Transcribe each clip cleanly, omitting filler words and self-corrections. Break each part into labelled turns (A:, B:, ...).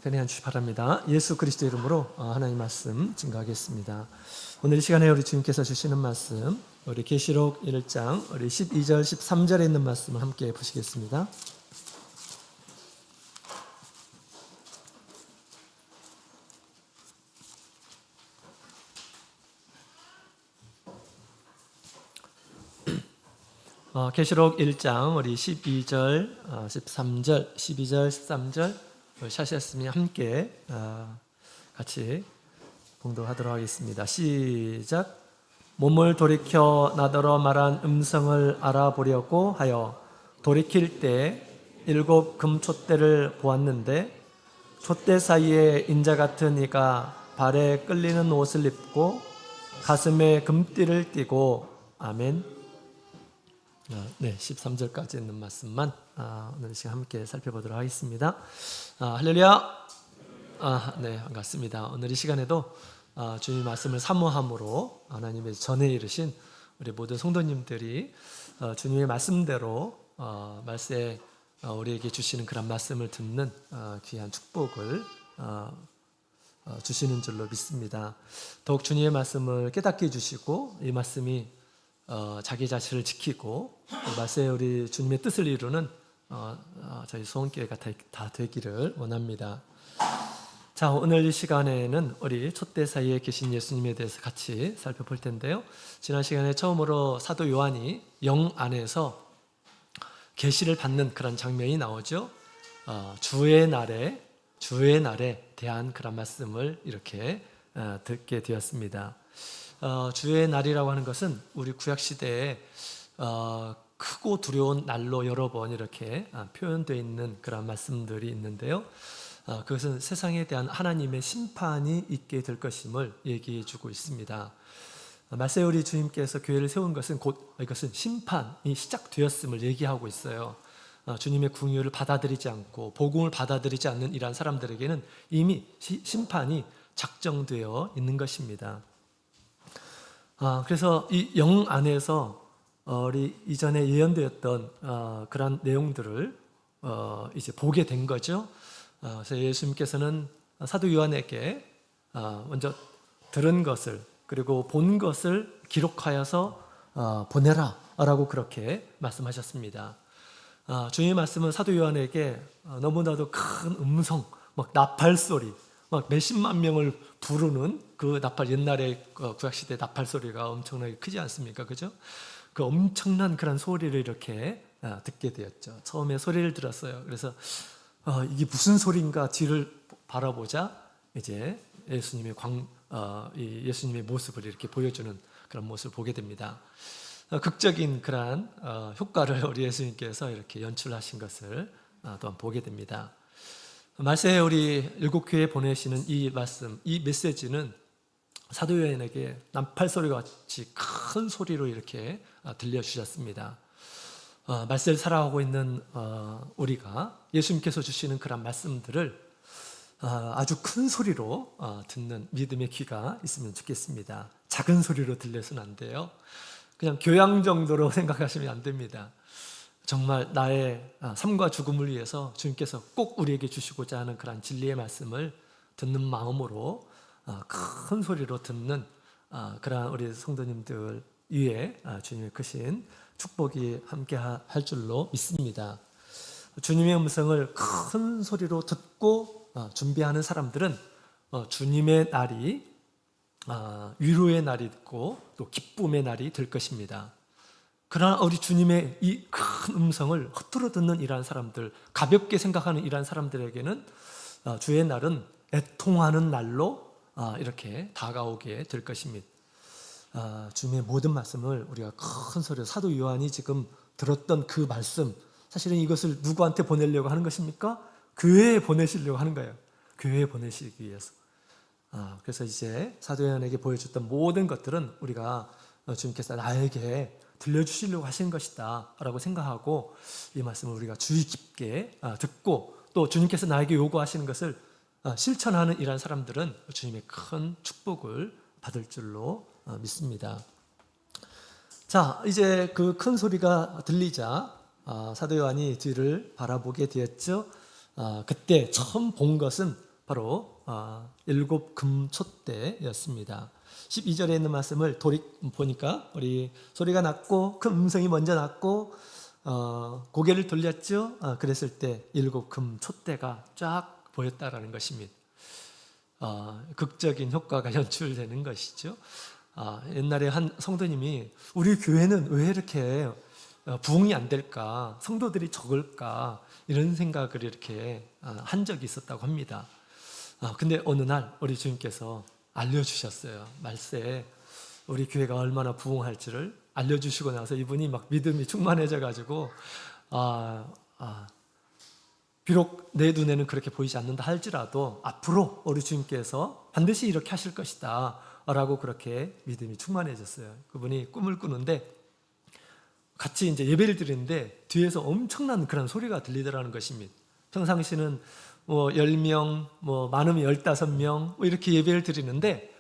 A: 편히 앉으시기 바랍니다. 예수 그리스도 이름으로 하나님 말씀 증거하겠습니다. 오늘 이 시간에 우리 주님께서 주시는 말씀, 우리 계시록 1장 우리 12절 13절에 있는 말씀을 함께 보시겠습니다. 계시록 1장 우리 12절 13절 12절 13절 샷이었으면 함께 같이 봉독하도록 하겠습니다. 시작. 몸을 돌이켜 나더러 말한 음성을 알아보려고 하여 돌이킬 때 7 금촛대를 보았는데 촛대 사이에 인자 같은 이가 발에 끌리는 옷을 입고 가슴에 금띠를 띠고 아멘. 네, 13절까지 있는 말씀만 오늘 시간 함께 살펴보도록 하겠습니다. 할렐루야. 네, 반갑습니다. 오늘 이 시간에도 주님의 말씀을 사모함으로 하나님의 전에 이르신 우리 모든 성도님들이 주님의 말씀대로 말씀에 우리에게 주시는 그런 말씀을 듣는 귀한 축복을 주시는 줄로 믿습니다. 더욱 주님의 말씀을 깨닫게 해주시고 이 말씀이 자기 자신을 지키고 말씀에 우리 주님의 뜻을 이루는 저희 소원교회가 다 되기를 원합니다. 자, 오늘 이 시간에는 우리 촛대 사이에 계신 예수님에 대해서 같이 살펴볼 텐데요. 지난 시간에 처음으로 사도 요한이 영 안에서 계시를 받는 그런 장면이 나오죠. 주의 날에 대한 그런 말씀을 이렇게 듣게 되었습니다. 주의 날이라고 하는 것은 우리 구약 시대에 크고 두려운 날로 여러 번 이렇게 표현되어 있는 그런 말씀들이 있는데요. 그것은 세상에 대한 하나님의 심판이 있게 될 것임을 얘기해 주고 있습니다. 말세 우리 주님께서 교회를 세운 것은 곧 이것은 심판이 시작되었음을 얘기하고 있어요. 주님의 궁유를 받아들이지 않고 복음을 받아들이지 않는 이러한 사람들에게는 이미 심판이 작정되어 있는 것입니다. 그래서 이 영 안에서 우리 이전에 예언되었던 그런 내용들을 이제 보게 된 거죠. 그래서 예수님께서는 사도 요한에게 먼저 들은 것을 그리고 본 것을 기록하여서 보내라라고 그렇게 말씀하셨습니다. 주님의 말씀은 사도 요한에게 너무나도 큰 음성, 막 나팔 소리, 막 몇십만 명을 부르는 그 나팔, 옛날에 구약시대 나팔 소리가 엄청나게 크지 않습니까? 그죠? 그 엄청난 그런 소리를 이렇게 듣게 되었죠. 처음에 소리를 들었어요. 그래서 이게 무슨 소리인가 뒤를 바라보자 이제 예수님의 예수님의 모습을 이렇게 보여주는 그런 모습을 보게 됩니다. 극적인 그런 효과를 우리 예수님께서 이렇게 연출하신 것을 또한 보게 됩니다. 말세에 우리 7교회에 보내시는 이 말씀, 이 메시지는 사도 요한에게 나팔 소리와 같이 큰 소리로 이렇게 들려주셨습니다. 말세를 살아가고 있는 우리가 예수님께서 주시는 그런 말씀들을 아주 큰 소리로 듣는 믿음의 귀가 있으면 좋겠습니다. 작은 소리로 들려서는 안 돼요. 그냥 교양 정도로 생각하시면 안 됩니다. 정말 나의 삶과 죽음을 위해서 주님께서 꼭 우리에게 주시고자 하는 그런 진리의 말씀을 듣는 마음으로 큰 소리로 듣는 그런 우리 성도님들 위에 주님의 크신 축복이 함께 할 줄로 믿습니다. 주님의 음성을 큰 소리로 듣고 준비하는 사람들은 주님의 날이 위로의 날이 있고 또 기쁨의 날이 될 것입니다. 그러나 우리 주님의 이 큰 음성을 헛들어 듣는 이러한 사람들, 가볍게 생각하는 이러한 사람들에게는 주의 날은 애통하는 날로 이렇게 다가오게 될 것입니다. 주님의 모든 말씀을 우리가 큰 소리로 사도 요한이 지금 들었던 그 말씀, 사실은 이것을 누구한테 보내려고 하는 것입니까? 교회에 보내시려고 하는 거예요. 교회에 보내시기 위해서. 그래서 이제 사도 요한에게 보여줬던 모든 것들은 우리가 주님께서 나에게 들려주시려고 하시는 것이다 라고 생각하고 이 말씀을 우리가 주의 깊게 듣고 또 주님께서 나에게 요구하시는 것을 실천하는 이러한 사람들은 주님의 큰 축복을 받을 줄로 믿습니다. 자, 이제 그 큰 소리가 들리자 사도 요한이 뒤를 바라보게 되었죠. 그때 처음 본 것은 바로 일곱 금촛대였습니다. 12절에 있는 말씀을 보니까 우리 소리가 났고 큰 음성이 먼저 났고 고개를 돌렸죠. 그랬을 때 일곱 금촛대가 쫙 보였다라는 것입니다. 극적인 효과가 연출되는 것이죠. 옛날에 한 성도님이 우리 교회는 왜 이렇게 부흥이 안 될까, 성도들이 적을까 이런 생각을 이렇게 한 적이 있었다고 합니다. 근데 어느 날 우리 주님께서 알려주셨어요. 말세에 우리 교회가 얼마나 부흥할지를 알려주시고 나서 이분이 막 믿음이 충만해져 가지고 비록 내 눈에는 그렇게 보이지 않는다 할지라도 앞으로 우리 주님께서 반드시 이렇게 하실 것이다 라고 그렇게 믿음이 충만해졌어요. 그분이 꿈을 꾸는데 같이 이제 예배를 드리는데 뒤에서 엄청난 그런 소리가 들리더라는 것입니다. 평상시는 10명, 많으면 15명 이렇게 예배를 드리는데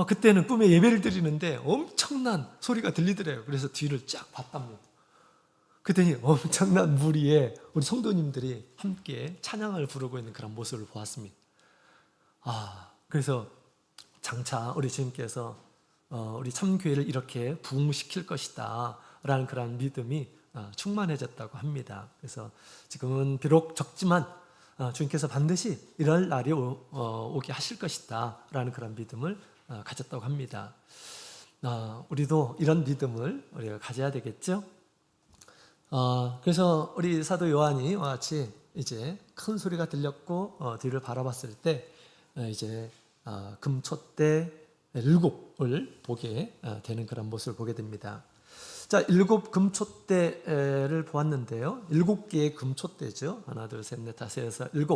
A: 그때는 꿈에 예배를 드리는데 엄청난 소리가 들리더래요. 그래서 뒤를 쫙 봤답니다. 그랬더니 엄청난 무리에 우리 성도님들이 함께 찬양을 부르고 있는 그런 모습을 보았습니다. 그래서 장차 우리 주님께서 우리 참교회를 이렇게 부흥시킬 것이다 라는 그런 믿음이 충만해졌다고 합니다. 그래서 지금은 비록 적지만 주님께서 반드시 이럴 날이 오게 하실 것이다 라는 그런 믿음을 가졌다고 합니다. 우리도 이런 믿음을 우리가 가져야 되겠죠. 그래서 우리 사도 요한이 같이 이제 큰 소리가 들렸고 뒤를 바라봤을 때 이제 금촛대 7을 보게 되는 그런 모습을 보게 됩니다. 자, 7 금촛대를 보았는데요. 7개의 금촛대죠. 하나, 둘, 셋, 넷, 다섯, 여섯, 7.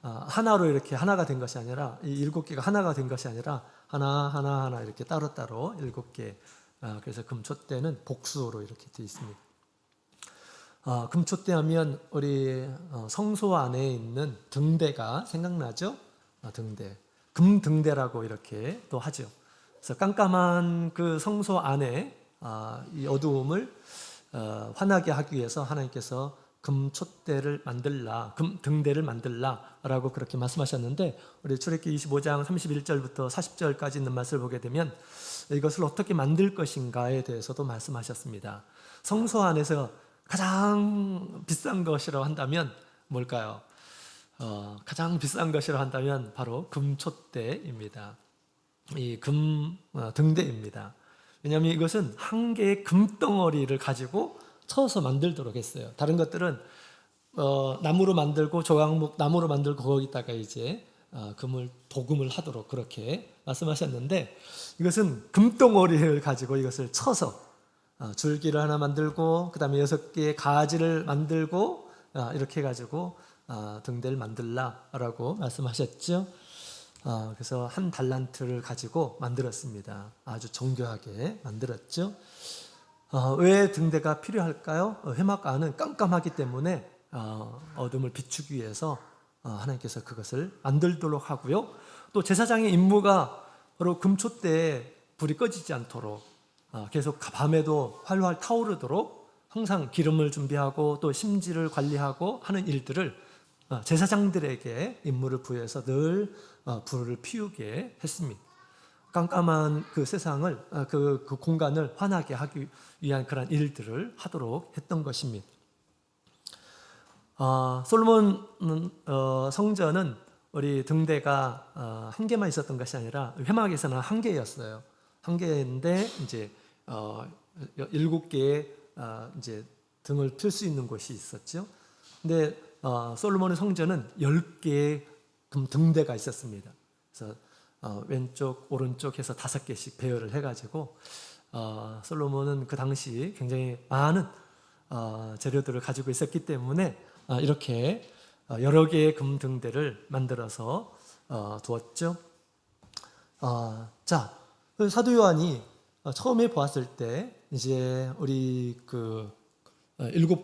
A: 하나로 이렇게 하나가 된 것이 아니라 이 7개가 하나가 된 것이 아니라 하나 이렇게 따로따로 7개. 그래서 금촛대는 복수로 이렇게 되어 있습니다. 금촛대 하면 우리 성소 안에 있는 등대가 생각나죠? 등대. 금등대라고 이렇게 또 하죠. 그래서 깜깜한 그 성소 안에 이 어두움을 환하게 하기 위해서 하나님께서 금촛대를 만들라, 금등대를 만들라라고 그렇게 말씀하셨는데 우리 출애굽기 25장 31절부터 40절까지 있는 말씀을 보게 되면 이것을 어떻게 만들 것인가에 대해서도 말씀하셨습니다. 성소 안에서 가장 비싼 것이라고 한다면 뭘까요? 가장 비싼 것이라고 한다면 바로 금촛대입니다. 이 등대입니다. 왜냐하면 이것은 한 개의 금덩어리를 가지고 쳐서 만들도록 했어요. 다른 것들은 나무로 만들고 조각목 나무로 만들고 거기다가 이제 도금을 하도록 그렇게 말씀하셨는데 이것은 금덩어리를 가지고 이것을 쳐서 줄기를 하나 만들고 그 다음에 6개의 가지를 만들고 이렇게 해가지고 등대를 만들라라고 말씀하셨죠. 그래서 한 달란트를 가지고 만들었습니다. 아주 정교하게 만들었죠. 왜 등대가 필요할까요? 회막 안은 깜깜하기 때문에 어둠을 비추기 위해서 하나님께서 그것을 만들도록 하고요. 또 제사장의 임무가 바로 금촛대에 불이 꺼지지 않도록 계속 밤에도 활활 타오르도록 항상 기름을 준비하고 또 심지를 관리하고 하는 일들을 제사장들에게 임무를 부여해서 늘 불을 피우게 했습니다. 깜깜한 그 세상을 그 공간을 환하게 하기 위한 그런 일들을 하도록 했던 것입니다. 솔로몬 성전은 우리 등대가 한 개만 있었던 것이 아니라 회막에서는 한 개였어요. 한 개인데 이제 7개의 이제 등을 필 수 있는 곳이 있었죠. 근데 솔로몬의 성전은 10개의 등대가 있었습니다. 그래서 왼쪽, 오른쪽 해서 5개씩 배열을 해가지고 솔로몬은 그 당시 굉장히 많은 재료들을 가지고 있었기 때문에 이렇게 여러 개의 금등대를 만들어서 두었죠. 자, 사도 요한이 처음에 보았을 때 이제 우리 7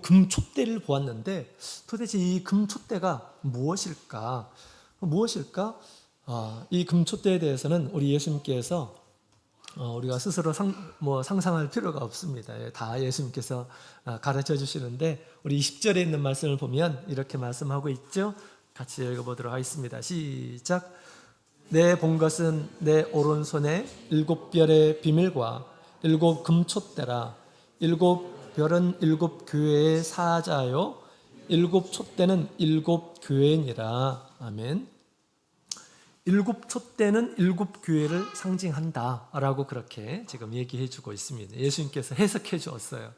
A: 금촛대를 보았는데 도대체 이 금촛대가 무엇일까? 이 금촛대에 대해서는 우리 예수님께서 우리가 스스로 상상할 필요가 없습니다. 다 예수님께서 가르쳐 주시는데 우리 20절에 있는 말씀을 보면 이렇게 말씀하고 있죠. 같이 읽어보도록 하겠습니다. 시작. 내 본 것은 내 오른손에 7별의 비밀과 7 금촛대라. 7별은 7 교회의 사자요 7 촛대는 7 교회니라. 아멘. 7 촛대는 7 교회를 상징한다 라고 그렇게 지금 얘기해 주고 있습니다. 예수님께서 해석해 주었어요.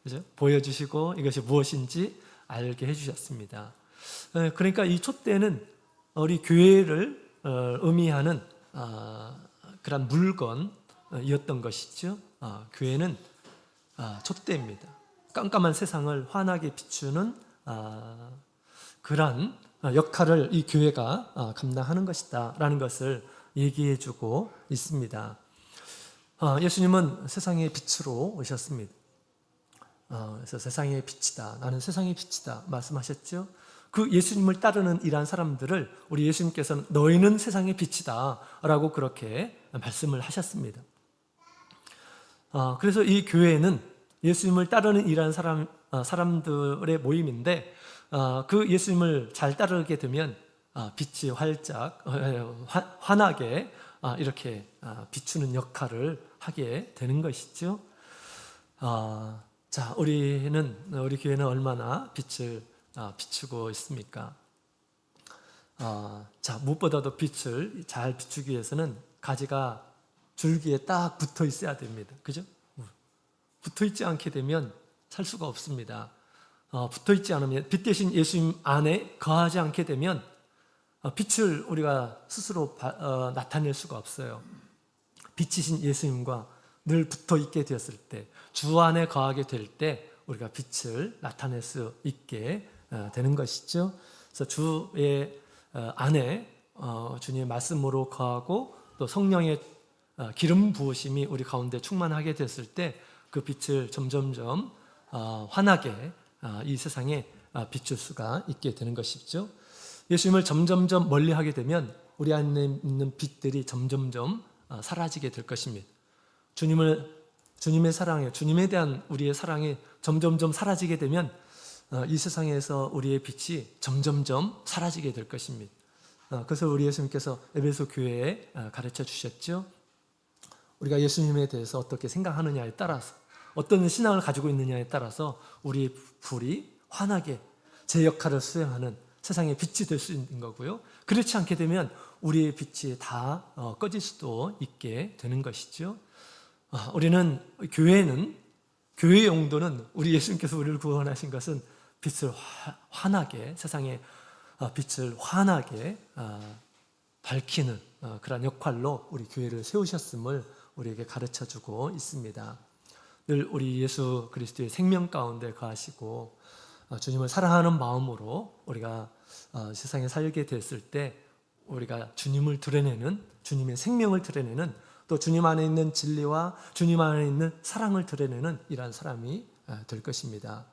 A: 그죠? 보여주시고 이것이 무엇인지 알게 해주셨습니다. 그러니까 이 촛대는 우리 교회를 의미하는 그런 물건이었던 것이죠. 교회는 촛대입니다. 깜깜한 세상을 환하게 비추는 그런 역할을 이 교회가 감당하는 것이다 라는 것을 얘기해 주고 있습니다. 예수님은 세상의 빛으로 오셨습니다. 그래서 세상의 빛이다. 나는 세상의 빛이다 말씀하셨죠. 그 예수님을 따르는 이러한 사람들을 우리 예수님께서는 너희는 세상의 빛이다 라고 그렇게 말씀을 하셨습니다. 그래서 이 교회는 예수님을 따르는 이러한 사람들의 모임인데 그 예수님을 잘 따르게 되면 빛이 활짝 환하게 이렇게 비추는 역할을 하게 되는 것이죠. 자, 우리 교회는 얼마나 빛을 비추고 있습니까? 자, 무엇보다도 빛을 잘 비추기 위해서는 가지가 줄기에 딱 붙어 있어야 됩니다. 그죠? 붙어 있지 않게 되면 살 수가 없습니다. 붙어 있지 않으면, 빛 대신 예수님 안에 거하지 않게 되면 빛을 우리가 스스로 나타낼 수가 없어요. 빛이신 예수님과 늘 붙어 있게 되었을 때, 주 안에 거하게 될 때 우리가 빛을 나타낼 수 있게 되는 것이죠. 그래서 주의 안에 주님의 말씀으로 거하고 또 성령의 기름 부으심이 우리 가운데 충만하게 됐을 때 그 빛을 점점점 환하게 이 세상에 비출 수가 있게 되는 것이죠. 예수님을 점점점 멀리하게 되면 우리 안에 있는 빛들이 점점점 사라지게 될 것입니다. 주님의 사랑에, 주님에 대한 우리의 사랑이 점점점 사라지게 되면 이 세상에서 우리의 빛이 점점점 사라지게 될 것입니다. 그래서 우리 예수님께서 에베소 교회에 가르쳐 주셨죠. 우리가 예수님에 대해서 어떻게 생각하느냐에 따라서, 어떤 신앙을 가지고 있느냐에 따라서 우리의 불이 환하게 제 역할을 수행하는 세상의 빛이 될 수 있는 거고요. 그렇지 않게 되면 우리의 빛이 다 꺼질 수도 있게 되는 것이죠. 우리는 교회의 용도는, 우리 예수님께서 우리를 구원하신 것은 빛을 환하게, 세상의 빛을 환하게 밝히는 그런 역할로 우리 교회를 세우셨음을 우리에게 가르쳐주고 있습니다. 늘 우리 예수 그리스도의 생명 가운데 거하시고 주님을 사랑하는 마음으로 우리가 세상에 살게 됐을 때 우리가 주님을 드러내는, 주님의 생명을 드러내는, 또 주님 안에 있는 진리와 주님 안에 있는 사랑을 드러내는 이러한 사람이 될 것입니다.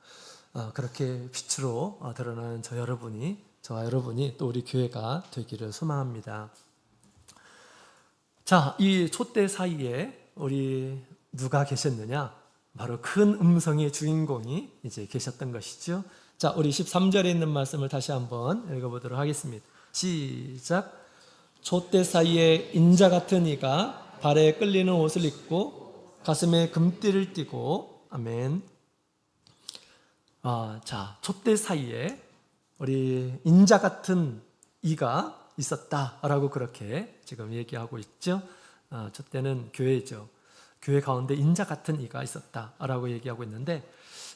A: 그렇게 빛으로 드러나는 저와 여러분이 또 우리 교회가 되기를 소망합니다. 자, 이 촛대 사이에 우리 누가 계셨느냐? 바로 큰 음성의 주인공이 이제 계셨던 것이죠. 자, 우리 13절에 있는 말씀을 다시 한번 읽어보도록 하겠습니다. 시작. 촛대 사이에 인자 같은 이가 발에 끌리는 옷을 입고 가슴에 금띠를 띠고, 아멘. 자, 촛대 사이에 우리 인자 같은 이가 있었다라고 그렇게 지금 얘기하고 있죠. 촛대는 교회죠. 교회 가운데 인자 같은 이가 있었다라고 얘기하고 있는데,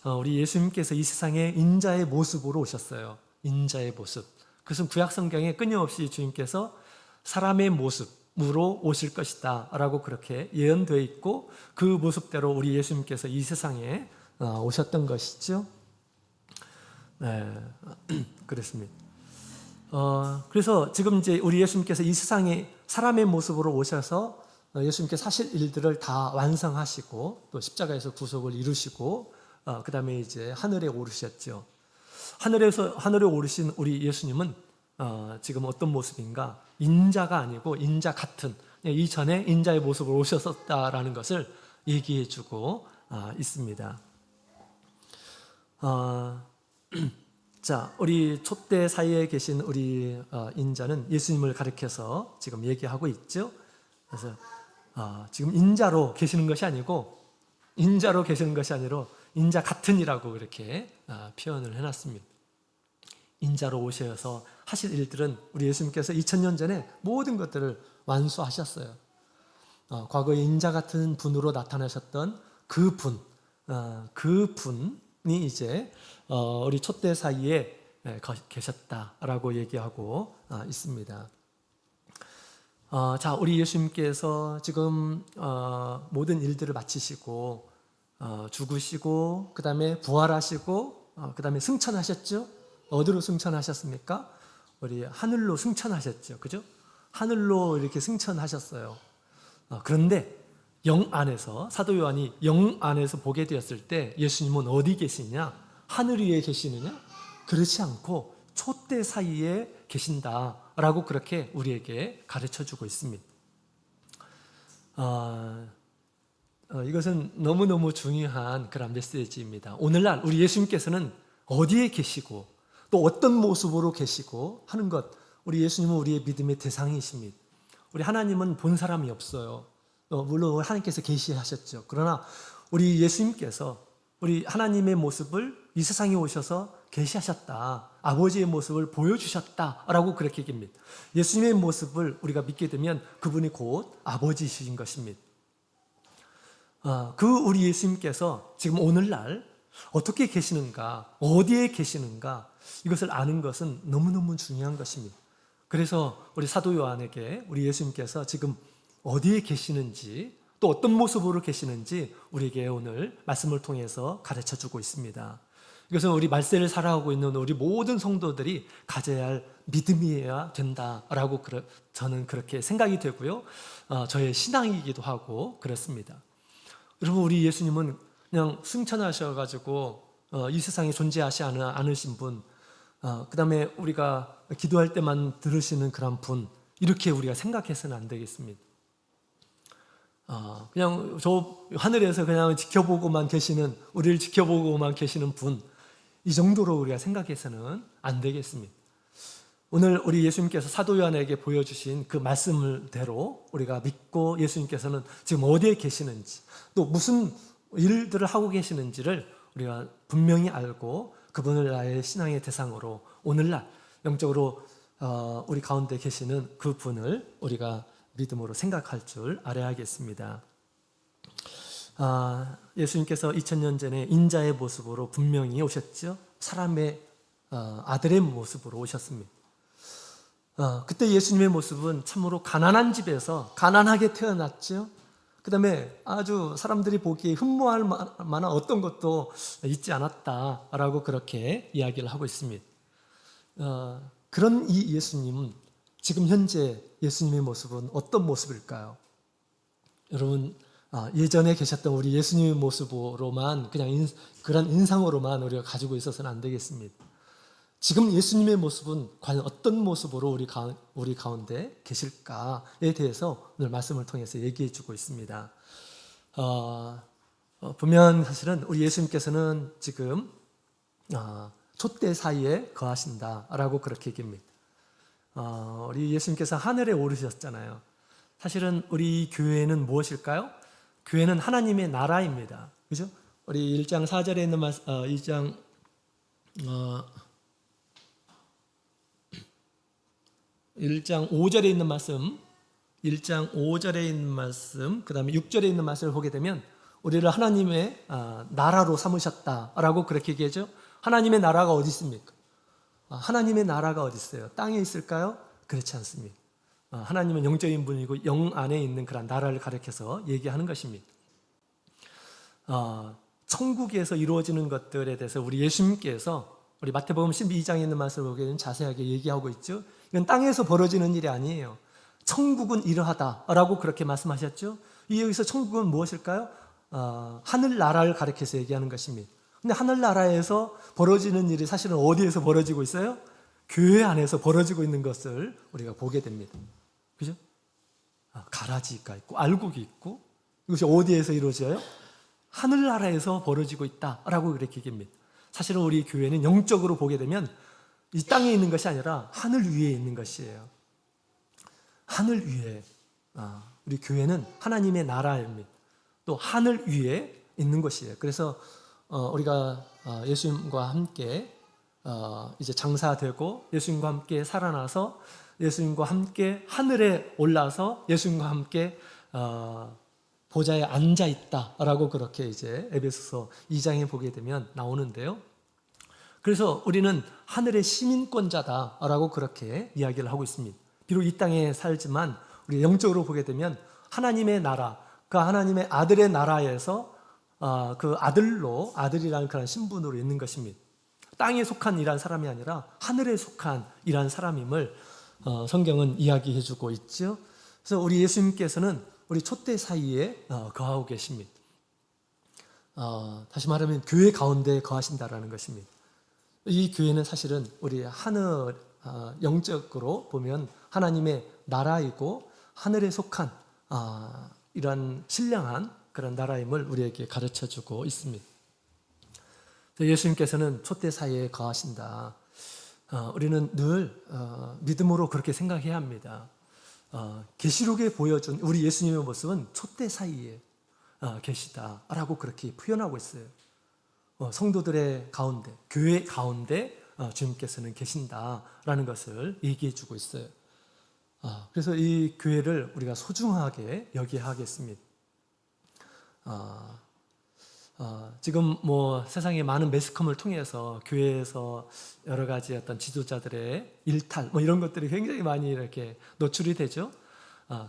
A: 우리 예수님께서 이 세상에 인자의 모습으로 오셨어요. 인자의 모습. 그것은 구약 성경에 끊임없이 주님께서 사람의 모습으로 오실 것이다 라고 그렇게 예언되어 있고, 그 모습대로 우리 예수님께서 이 세상에 오셨던 것이죠. 네, 그렇습니다. 그래서 지금 이제 우리 예수님께서 이 세상에 사람의 모습으로 오셔서 예수님께서 하실 일들을 다 완성하시고 또 십자가에서 구속을 이루시고 그 다음에 이제 하늘에 오르셨죠. 하늘에 오르신 우리 예수님은 지금 어떤 모습인가? 인자가 아니고 인자 같은, 이전에 인자의 모습으로 오셨었다라는 것을 얘기해주고 있습니다. 자, 우리 촛대 사이에 계신 우리 인자는 예수님을 가리켜서 지금 얘기하고 있죠. 그래서 지금 인자로 계시는 것이 아니고 인자로 계시는 것이 아니라 인자 같으니라고 이렇게 표현을 해놨습니다. 인자로 오셔서 하실 일들은 우리 예수님께서 2000년 전에 모든 것들을 완수하셨어요. 과거에 인자 같은 분으로 나타나셨던 그 분이 이제 우리 촛대 사이에 계셨다라고 얘기하고 있습니다. 자, 우리 예수님께서 지금 모든 일들을 마치시고 죽으시고 그 다음에 부활하시고 그 다음에 승천하셨죠. 어디로 승천하셨습니까? 우리 하늘로 승천하셨죠. 그죠? 하늘로 이렇게 승천하셨어요. 그런데 영 안에서, 사도 요한이 영 안에서 보게 되었을 때 예수님은 어디 계시냐? 하늘 위에 계시느냐? 그렇지 않고 촛대 사이에 계신다라고 그렇게 우리에게 가르쳐주고 있습니다. 이것은 너무너무 중요한 그런 메시지입니다. 오늘날 우리 예수님께서는 어디에 계시고 또 어떤 모습으로 계시고 하는 것, 우리 예수님은 우리의 믿음의 대상이십니다. 우리 하나님은 본 사람이 없어요. 물론 하나님께서 계시하셨죠. 그러나 우리 예수님께서 우리 하나님의 모습을 이 세상에 오셔서 계시하셨다. 아버지의 모습을 보여주셨다라고 그렇게 얘기합니다. 예수님의 모습을 우리가 믿게 되면 그분이 곧 아버지이신 것입니다. 그 우리 예수님께서 지금 오늘날 어떻게 계시는가, 어디에 계시는가, 이것을 아는 것은 너무너무 중요한 것입니다. 그래서 우리 사도 요한에게 우리 예수님께서 지금 어디에 계시는지 또 어떤 모습으로 계시는지 우리에게 오늘 말씀을 통해서 가르쳐주고 있습니다. 이것은 우리 말세를 살아가고 있는 우리 모든 성도들이 가져야 할 믿음이어야 된다라고 저는 그렇게 생각이 되고요. 저의 신앙이기도 하고 그렇습니다. 여러분, 우리 예수님은 그냥 승천하셔가지고 이 세상에 존재하지 않으신 분, 그 다음에 우리가 기도할 때만 들으시는 그런 분, 이렇게 우리가 생각해서는 안 되겠습니다. 그냥 저 하늘에서 그냥 지켜보고만 계시는, 우리를 지켜보고만 계시는 분, 이 정도로 우리가 생각해서는 안 되겠습니다. 오늘 우리 예수님께서 사도 요한에게 보여주신 그 말씀대로 우리가 믿고 예수님께서는 지금 어디에 계시는지 또 무슨 일들을 하고 계시는지를 우리가 분명히 알고 그분을 나의 신앙의 대상으로 오늘날 영적으로 우리 가운데 계시는 그분을 우리가 믿음으로 생각할 줄 알아야겠습니다. 예수님께서 2000년 전에 인자의 모습으로 분명히 오셨죠. 사람의 아들의 모습으로 오셨습니다. 그때 예수님의 모습은 참으로 가난한 집에서 가난하게 태어났죠. 그 다음에 아주 사람들이 보기에 흠모할 만한 어떤 것도 있지 않았다라고 그렇게 이야기를 하고 있습니다. 그런 이 예수님은 지금 현재 예수님의 모습은 어떤 모습일까요? 여러분, 예전에 계셨던 우리 예수님의 모습으로만 그냥 그런 인상으로만 우리가 가지고 있어서는 안 되겠습니다. 지금 예수님의 모습은 과연 어떤 모습으로 우리 가운데 계실까에 대해서 오늘 말씀을 통해서 얘기해 주고 있습니다. 보면 사실은 우리 예수님께서는 지금 촛대 사이에 거하신다라고 그렇게 얘기합니다. 우리 예수님께서 하늘에 오르셨잖아요. 사실은 우리 교회는 무엇일까요? 교회는 하나님의 나라입니다. 그죠? 우리 1장 4절에 있는 말씀, 1장 5절에 있는 말씀, 1장 5절에 있는 말씀, 그 다음에 6절에 있는 말씀을 보게 되면 우리를 하나님의 나라로 삼으셨다라고 그렇게 얘기하죠. 하나님의 나라가 어디 있습니까? 하나님의 나라가 어디 있어요? 땅에 있을까요? 그렇지 않습니다. 하나님은 영적인 분이고 영 안에 있는 그런 나라를 가리켜서 얘기하는 것입니다. 천국에서 이루어지는 것들에 대해서 우리 예수님께서 우리 마태복음 12장에 있는 말씀을 보게 되면 자세하게 얘기하고 있죠. 이건 땅에서 벌어지는 일이 아니에요. 천국은 이러하다라고 그렇게 말씀하셨죠. 여기서 천국은 무엇일까요? 하늘나라를 가리켜서 얘기하는 것입니다. 근데 하늘나라에서 벌어지는 일이 사실은 어디에서 벌어지고 있어요? 교회 안에서 벌어지고 있는 것을 우리가 보게 됩니다. 그죠? 가라지가 있고 알곡이 있고 이것이 어디에서 이루어져요? 하늘나라에서 벌어지고 있다라고 그렇게 얘기합니다. 사실은 우리 교회는 영적으로 보게 되면 이 땅에 있는 것이 아니라 하늘 위에 있는 것이에요. 하늘 위에. 우리 교회는 하나님의 나라입니다. 또 하늘 위에 있는 것이에요. 그래서 우리가 예수님과 함께 이제 장사되고 예수님과 함께 살아나서 예수님과 함께 하늘에 올라서 예수님과 함께 보좌에 앉아 있다라고 그렇게 이제 에베소서 2장에 보게 되면 나오는데요. 그래서 우리는 하늘의 시민권자다라고 그렇게 이야기를 하고 있습니다. 비록 이 땅에 살지만 우리 영적으로 보게 되면 하나님의 나라, 그 하나님의 아들의 나라에서 그 아들이라는 그런 신분으로 있는 것입니다. 땅에 속한 이란 사람이 아니라 하늘에 속한 이란 사람임을 성경은 이야기해주고 있죠. 그래서 우리 예수님께서는 우리 촛대 사이에 거하고 계십니다. 다시 말하면 교회 가운데 거하신다라는 것입니다. 이 교회는 사실은 우리 하늘 영적으로 보면 하나님의 나라이고 하늘에 속한 이런 신령한 그런 나라임을 우리에게 가르쳐주고 있습니다. 예수님께서는 촛대 사이에 거하신다. 우리는 늘 믿음으로 그렇게 생각해야 합니다. 계시록에 보여준 우리 예수님의 모습은 촛대 사이에 계시다라고 그렇게 표현하고 있어요. 성도들의 가운데, 교회 가운데 주님께서는 계신다라는 것을 얘기해 주고 있어요. 그래서 이 교회를 우리가 소중하게 여겨야 하겠습니다. 지금 뭐 세상의 많은 매스컴을 통해서 교회에서 여러 가지 어떤 지도자들의 일탈 뭐 이런 것들이 굉장히 많이 이렇게 노출이 되죠.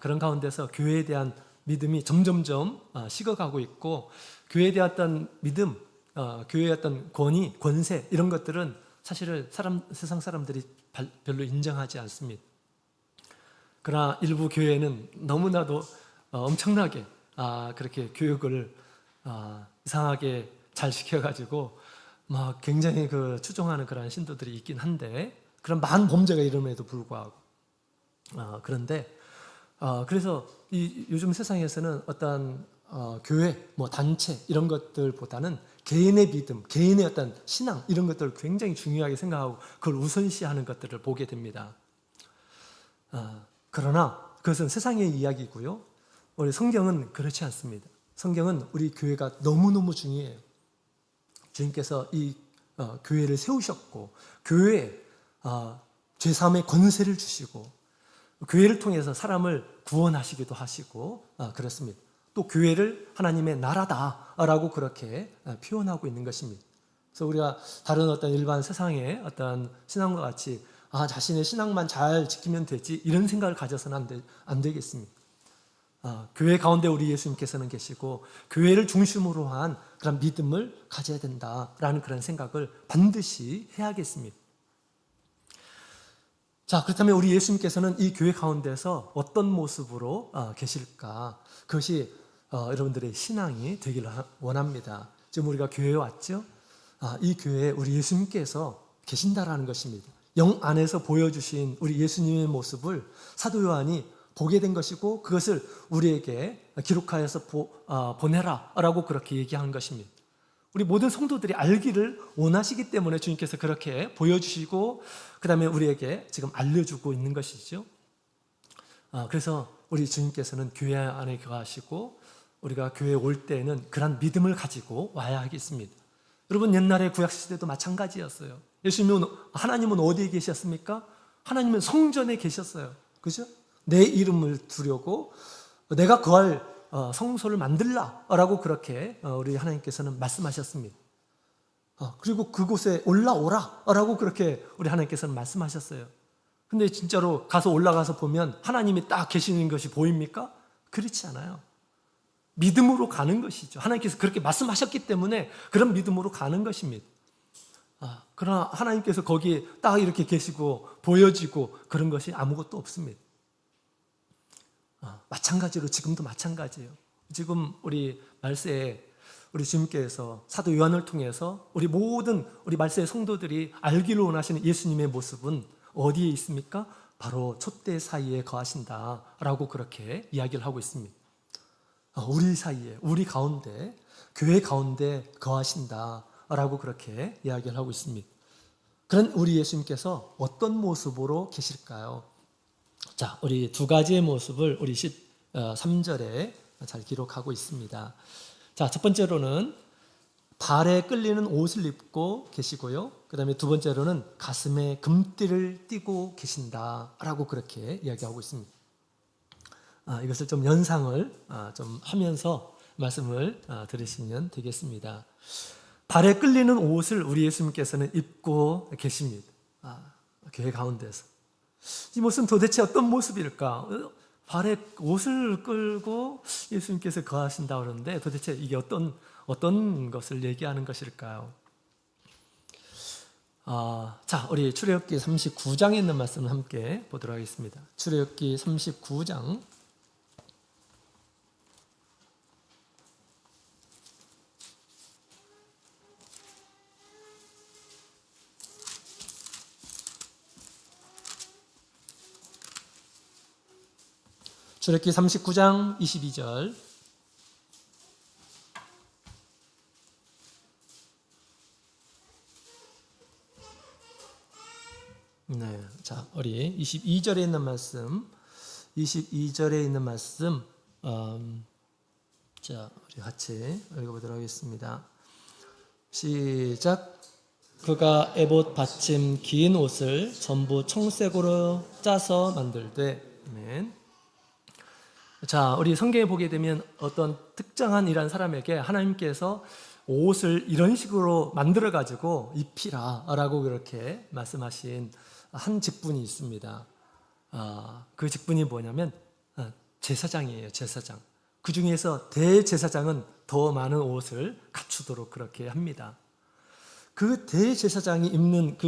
A: 그런 가운데서 교회에 대한 믿음이 점점점 식어가고 있고, 교회에 대한 어떤 믿음, 교회의 어떤 권위, 권세 이런 것들은 사실은 세상 사람들이 별로 인정하지 않습니다. 그러나 일부 교회는 너무나도 엄청나게 그렇게 교육을 이상하게 잘 시켜가지고 막 굉장히 추종하는 그런 신도들이 있긴 한데, 그런 많은 범죄가 일어남에도 불구하고 그런데 그래서 이 요즘 세상에서는 어떤 교회, 뭐 단체 이런 것들보다는 개인의 믿음, 개인의 어떤 신앙 이런 것들을 굉장히 중요하게 생각하고 그걸 우선시하는 것들을 보게 됩니다. 그러나 그것은 세상의 이야기고요. 우리 성경은 그렇지 않습니다. 성경은 우리 교회가 너무너무 중요해요. 주님께서 이 교회를 세우셨고, 교회에 죄사함의 권세를 주시고, 교회를 통해서 사람을 구원하시기도 하시고 그렇습니다. 또 교회를 하나님의 나라다라고 그렇게 표현하고 있는 것입니다. 그래서 우리가 다른 어떤 일반 세상의 어떤 신앙과 같이 자신의 신앙만 잘 지키면 되지 이런 생각을 가져서는 안 되겠습니다. 교회 가운데 우리 예수님께서는 계시고 교회를 중심으로 한 그런 믿음을 가져야 된다라는 그런 생각을 반드시 해야겠습니다. 자, 그렇다면 우리 예수님께서는 이 교회 가운데서 어떤 모습으로 계실까? 그것이 여러분들의 신앙이 되기를 원합니다. 지금 우리가 교회에 왔죠? 이 교회에 우리 예수님께서 계신다라는 것입니다. 영 안에서 보여주신 우리 예수님의 모습을 사도 요한이 보게 된 것이고, 그것을 우리에게 기록하여서 보내라라고 그렇게 얘기한 것입니다. 우리 모든 성도들이 알기를 원하시기 때문에 주님께서 그렇게 보여주시고 그 다음에 우리에게 지금 알려주고 있는 것이죠. 그래서 우리 주님께서는 교회 안에 거하시고 우리가 교회에 올 때에는 그런 믿음을 가지고 와야 하겠습니다. 여러분, 옛날에 구약시대도 마찬가지였어요. 예수님은, 하나님은 어디에 계셨습니까? 하나님은 성전에 계셨어요. 그죠? 내 이름을 두려고 내가 거할 성소를 만들라라고 그렇게 우리 하나님께서는 말씀하셨습니다. 그리고 그곳에 올라오라라고 그렇게 우리 하나님께서는 말씀하셨어요. 근데 진짜로 가서 올라가서 보면 하나님이 딱 계시는 것이 보입니까? 그렇지 않아요. 믿음으로 가는 것이죠. 하나님께서 그렇게 말씀하셨기 때문에 그런 믿음으로 가는 것입니다. 그러나 하나님께서 거기에 딱 이렇게 계시고 보여지고 그런 것이 아무것도 없습니다. 마찬가지로 지금도 마찬가지예요. 지금 우리 말세에 우리 주님께서 사도 요한을 통해서 우리 모든 우리 말세의 성도들이 알기를 원하시는 예수님의 모습은 어디에 있습니까? 바로 촛대 사이에 거하신다라고 그렇게 이야기를 하고 있습니다. 우리 사이에, 우리 가운데, 교회 가운데 거하신다라고 라고 그렇게 이야기를 하고 있습니다. 그런 우리 예수님께서 어떤 모습으로 계실까요? 자, 우리 두 가지의 모습을 우리 13절에 잘 기록하고 있습니다. 자, 첫 번째로는 발에 끌리는 옷을 입고 계시고요. 그 다음에 두 번째로는 가슴에 금띠를 띠고 계신다라고 그렇게 이야기하고 있습니다. 이것을 좀 연상을 좀 하면서 말씀을 들으시면 되겠습니다. 발에 끌리는 옷을 우리 예수님께서는 입고 계십니다. 교회 가운데서. 이 모습은 도대체 어떤 모습일까? 발에 옷을 끌고 예수님께서 거하신다 그러는데 도대체 이게 어떤 것을 얘기하는 것일까요? 자, 우리 출애굽기 39장에 있는 말씀을 함께 보도록 하겠습니다. 출애굽기 39장 출애굽기 39장 22절. 네, 자, 우리 22절에 있는 말씀, 22절에 있는 말씀, 자, 우리 같이 읽어보도록 하겠습니다. 시작. 그가 에봇 받침 긴 옷을 전부 청색으로 짜서 만들되. 아멘. 자, 우리 성경에 보게 되면 어떤 특정한 이란 사람에게 하나님께서 옷을 이런 식으로 만들어 가지고 입히라 라고 그렇게 말씀하신 한 직분이 있습니다. 그 직분이 뭐냐면 제사장이에요. 제사장. 그 중에서 대제사장은 더 많은 옷을 갖추도록 그렇게 합니다. 그 대제사장이 입는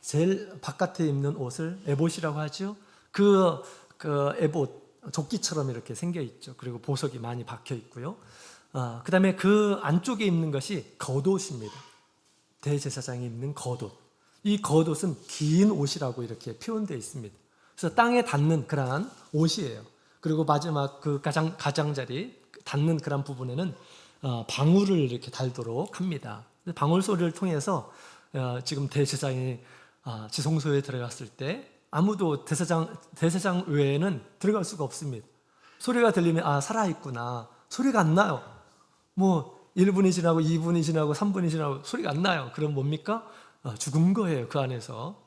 A: 제일 바깥에 입는 옷을 에봇이라고 하죠. 그 에봇 조끼처럼 이렇게 생겨 있죠. 그리고 보석이 많이 박혀 있고요. 그 다음에 그 안쪽에 입는 것이 겉옷입니다. 대제사장이 입는 겉옷. 이 겉옷은 긴 옷이라고 이렇게 표현되어 있습니다. 그래서 땅에 닿는 그러한 옷이에요. 그리고 마지막 그 가장자리 닿는 그런 부분에는 방울을 이렇게 달도록 합니다. 방울 소리를 통해서 지금 대제사장이 지성소에 들어갔을 때 아무도 대제사장 외에는 들어갈 수가 없습니다. 소리가 들리면 살아있구나. 소리가 안 나요. 뭐 1분이 지나고 2분이 지나고 3분이 지나고 소리가 안 나요. 그럼 뭡니까? 죽은 거예요. 그 안에서.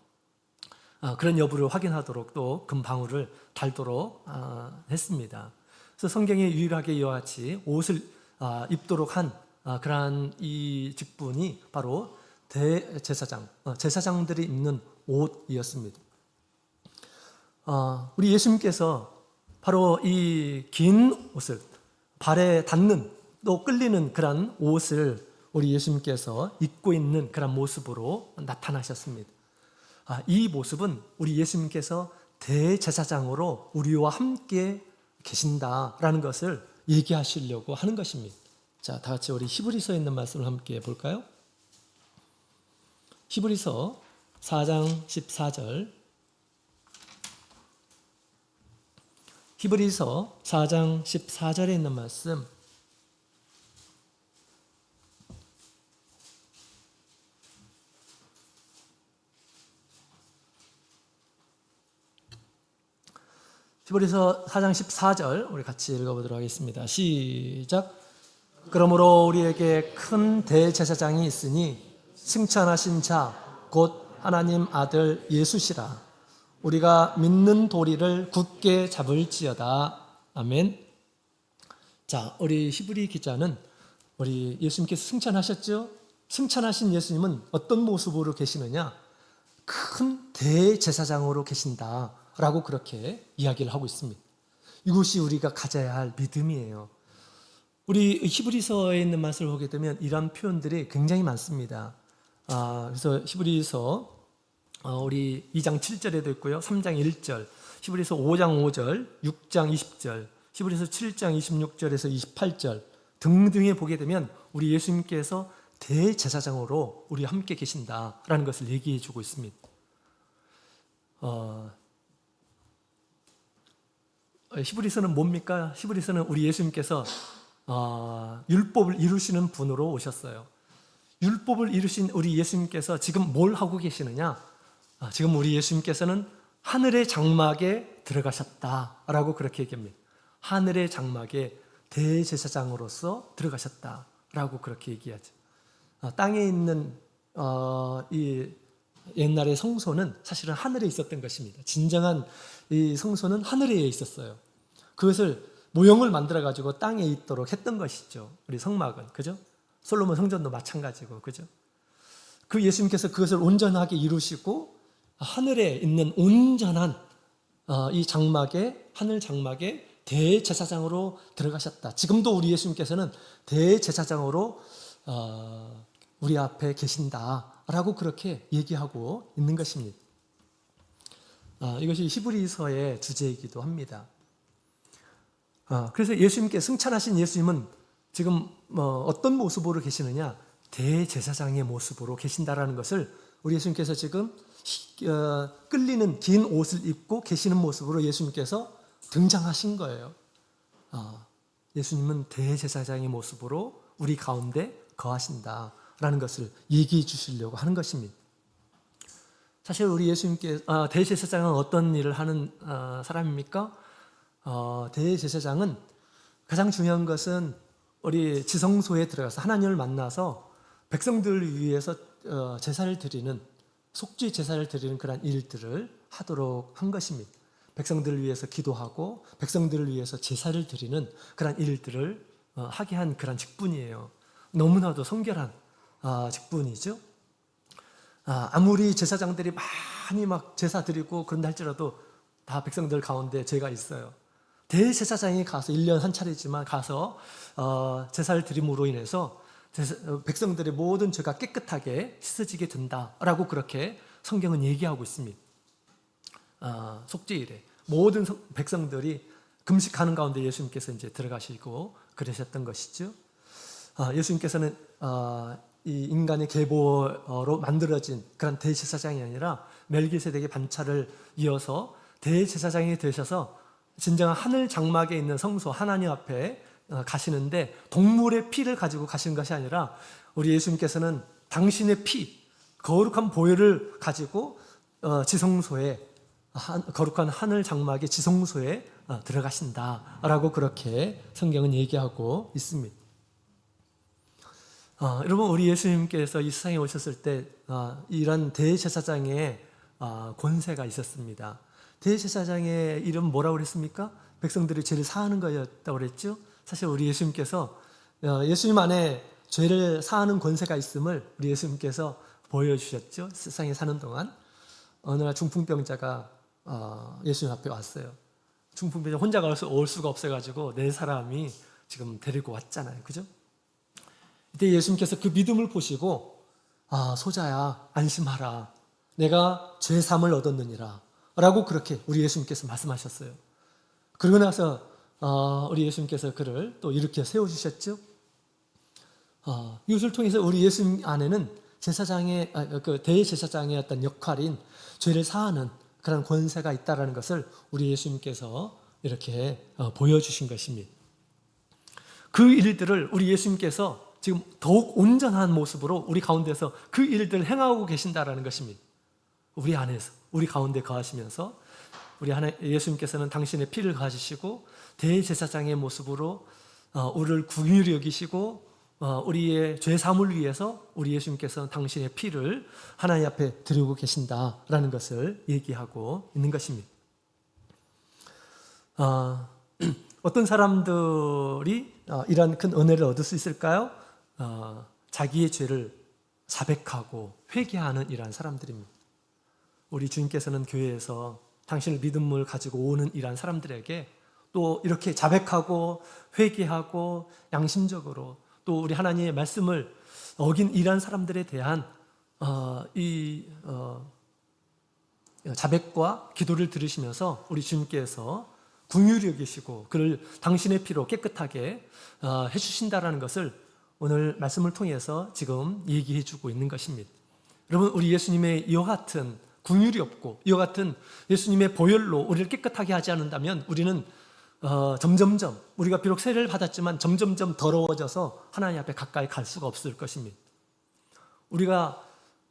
A: 그런 여부를 확인하도록 또 금방울을 달도록 했습니다. 그래서 성경에 유일하게 이와 같이 옷을 입도록 한 그러한 이 직분이 바로 대제사장, 제사장들이 입는 옷이었습니다. 우리 예수님께서 바로 이 긴 옷을 발에 닿는 또 끌리는 그런 옷을 우리 예수님께서 입고 있는 그런 모습으로 나타나셨습니다. 이 모습은 우리 예수님께서 대제사장으로 우리와 함께 계신다라는 것을 얘기하시려고 하는 것입니다. 자, 다 같이 우리 히브리서에 있는 말씀을 함께 볼까요? 히브리서 4장 14절. 히브리서 4장 14절에 있는 말씀. 히브리서 4장 14절 우리 같이 읽어보도록 하겠습니다. 시작. 그러므로 우리에게 큰 대제사장이 있으니 승천하신 자 곧 하나님 아들 예수시라. 우리가 믿는 도리를 굳게 잡을지어다. 아멘. 자, 우리 히브리 기자는 우리 예수님께서 승천하셨죠? 승천하신 예수님은 어떤 모습으로 계시느냐? 큰 대제사장으로 계신다라고 그렇게 이야기를 하고 있습니다. 이것이 우리가 가져야 할 믿음이에요. 우리 히브리서에 있는 말씀을 보게 되면 이런 표현들이 굉장히 많습니다. 그래서 히브리서 우리 2장 7절에도 있고요. 3장 1절, 히브리서 5장 5절, 6장 20절, 히브리서 7장 26절에서 28절 등등에 보게 되면 우리 예수님께서 대제사장으로 우리 함께 계신다라는 것을 얘기해 주고 있습니다. 히브리서는 뭡니까? 히브리서는 우리 예수님께서 율법을 이루시는 분으로 오셨어요. 율법을 이루신 우리 예수님께서 지금 뭘 하고 계시느냐? 지금 우리 예수님께서는 하늘의 장막에 들어가셨다라고 그렇게 얘기합니다. 하늘의 장막에 대제사장으로서 들어가셨다라고 그렇게 얘기하죠. 땅에 있는 이 옛날의 성소는 사실은 하늘에 있었던 것입니다. 진정한 이 성소는 하늘에 있었어요. 그것을 모형을 만들어 가지고 땅에 있도록 했던 것이죠. 우리 성막은, 그죠? 솔로몬 성전도 마찬가지고, 그죠? 그 예수님께서 그것을 온전하게 이루시고 하늘에 있는 온전한 이 장막에, 하늘 장막에 대제사장으로 들어가셨다. 지금도 우리 예수님께서는 대제사장으로 우리 앞에 계신다라고 그렇게 얘기하고 있는 것입니다. 이것이 히브리서의 주제이기도 합니다. 그래서 예수님께 승천하신 예수님은 지금 어떤 모습으로 계시느냐? 대제사장의 모습으로 계신다라는 것을 우리 예수님께서 지금 끌리는 긴 옷을 입고 계시는 모습으로 예수님께서 등장하신 거예요. 예수님은 대제사장의 모습으로 우리 가운데 거하신다라는 것을 얘기해 주시려고 하는 것입니다. 사실 우리 예수님께 대제사장은 어떤 일을 하는 사람입니까? 대제사장은 가장 중요한 것은 우리 지성소에 들어가서 하나님을 만나서 백성들을 위해서 제사를 드리는, 속죄 제사를 드리는 그런 일들을 하도록 한 것입니다. 백성들을 위해서 기도하고 백성들을 위해서 제사를 드리는 그런 일들을 하게 한 그런 직분이에요. 너무나도 성결한 직분이죠. 아무리 제사장들이 많이 막 제사 드리고 그런다 할지라도 다 백성들 가운데 죄가 있어요. 대제사장이 가서 1년 한 차례지만 가서 제사를 드림으로 인해서 백성들의 모든 죄가 깨끗하게 씻어지게 된다라고 그렇게 성경은 얘기하고 있습니다. 속죄일에 모든 백성들이 금식하는 가운데 예수님께서 이제 들어가시고 그러셨던 것이죠. 예수님께서는 이 인간의 계보로 만들어진 그런 대제사장이 아니라 멜기세덱의 반차를 이어서 대제사장이 되셔서 진정한 하늘 장막에 있는 성소 하나님 앞에 가시는데 동물의 피를 가지고 가시는 것이 아니라 우리 예수님께서는 당신의 피, 거룩한 보혈을 가지고 지성소에, 거룩한 하늘 장막의 지성소에 들어가신다라고 그렇게 성경은 얘기하고 있습니다. 여러분, 우리 예수님께서 이 세상에 오셨을 때 이런 대제사장의 권세가 있었습니다. 대제사장의 이름 뭐라고 그랬습니까? 백성들이 죄를 사하는 거였다고 그랬죠. 사실 우리 예수님께서 예수님 안에 죄를 사하는 권세가 있음을 우리 예수님께서 보여주셨죠. 세상에 사는 동안 어느 날 중풍병자가 예수님 앞에 왔어요. 중풍병자 혼자 올 수가 없어가지고 네 사람이 지금 데리고 왔잖아요. 그죠? 이때 예수님께서 그 믿음을 보시고 소자야 안심하라, 내가 죄 사함을 얻었느니라 라고 그렇게 우리 예수님께서 말씀하셨어요. 그러고 나서 우리 예수님께서 그를 또 이렇게 세워주셨죠. 이것을 통해서 우리 예수님 안에는 제사장의 그 대제사장의 어떤 역할인 죄를 사하는 그런 권세가 있다라는 것을 우리 예수님께서 이렇게 보여주신 것입니다. 그 일들을 우리 예수님께서 지금 더욱 온전한 모습으로 우리 가운데서 그 일들을 행하고 계신다라는 것입니다. 우리 안에서, 우리 가운데 거하시면서 우리 예수님께서는 당신의 피를 가지시고 대제사장의 모습으로 우리를 긍휼히 여기시고 우리의 죄 사함을 위해서 우리 예수님께서는 당신의 피를 하나님 앞에 드리고 계신다라는 것을 얘기하고 있는 것입니다. 어떤 사람들이 이런 큰 은혜를 얻을 수 있을까요? 자기의 죄를 자백하고 회개하는 이러한 사람들입니다. 우리 주님께서는 교회에서 당신의 믿음을 가지고 오는 이러한 사람들에게 또 이렇게 자백하고 회개하고 양심적으로 또 우리 하나님의 말씀을 어긴 이러한 사람들에 대한 자백과 기도를 들으시면서 우리 주님께서 긍휼히 여기시고 그를 당신의 피로 깨끗하게 해주신다라는 것을 오늘 말씀을 통해서 지금 얘기해 주고 있는 것입니다. 여러분, 우리 예수님의 이와 같은 긍휼이 없고 이와 같은 예수님의 보혈로 우리를 깨끗하게 하지 않는다면 우리는 점점점 우리가 비록 세례를 받았지만 점점점 더러워져서 하나님 앞에 가까이 갈 수가 없을 것입니다. 우리가